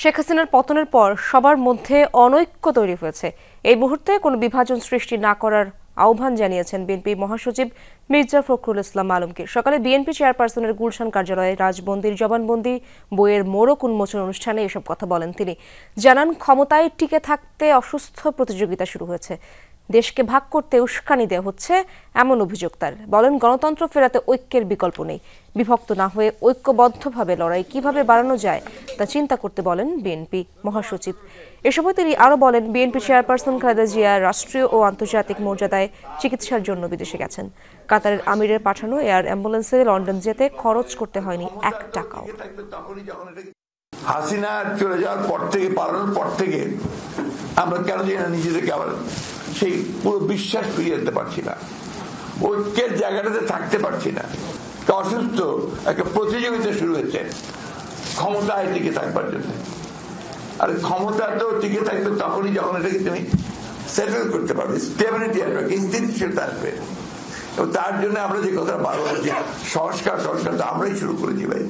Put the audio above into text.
শেখ হাসিনার পতনের পর সবার মধ্যে অনৈক্য তৈরি হয়েছে। এই মুহূর্তে কোনো বিভাজন সৃষ্টি না করার আহ্বান জানিয়েছেন বিএনপি মহাসচিব মির্জা ফখরুল ইসলাম আলমগীর। সকালে বিএনপি চেয়ারপারসনের গুলশান কার্যালয়ে রাজবন্দির জবানবন্দি বইয়ের মোড়ক উন্মোচন অনুষ্ঠানে এসব কথা বলেন তিনি। জানান, ক্ষমতায় টিকে থাকতে অসুস্থ প্রতিযোগিতা শুরু হয়েছে, দেশকে ভাগ করতে উস্কানি দেওয়া হচ্ছে এমন অভিযোগ তার। বলেন, গণতন্ত্র ফেরাতে ঐক্যের বিকল্প নেই, বিভক্ত না হয়ে ঐক্যবদ্ধভাবে লড়াই কিভাবে বাড়ানো যায় তা চিন্তা করতে বলেন বিএনপি মহাসচিব। এ সময় তিনি আরও বলেন, বিএনপি চেয়ারপারসন খালেদা জিয়া রাষ্ট্রীয় ও আন্তর্জাতিক মর্যাদায় চিকিৎসার জন্য বিদেশে গেছেন। কাতারের আমিরের পাঠানো এয়ার অ্যাম্বুলেন্সে লন্ডন যেতে খরচ করতে হয়নি 1 টাকাও। হাসিনা চলে যাওয়ার পর থেকে, পালানোর পর থেকে আমরা কেন জানি না নিজেদেরকে আবার সেই পুরো বিশ্বাস ফিরিয়ে আনতে পারছি না, ঐক্যের জায়গাটাতে থাকতে পারছি না। অসুস্থ একটা প্রতিযোগিতা শুরু হয়েছে ক্ষমতায় টিকে থাকবার জন্য। আর ক্ষমতা তো টিকে থাকবে তখনই যখন এটাকে তুমি সেটেল করতে পারবে, স্টেবিলিটি আসবে, স্থিতিশীলতা আসবে। এবং তার জন্য আমরা যে কথা বারবার বলছি, সংস্কার তো আমরাই শুরু করেছি ভাই।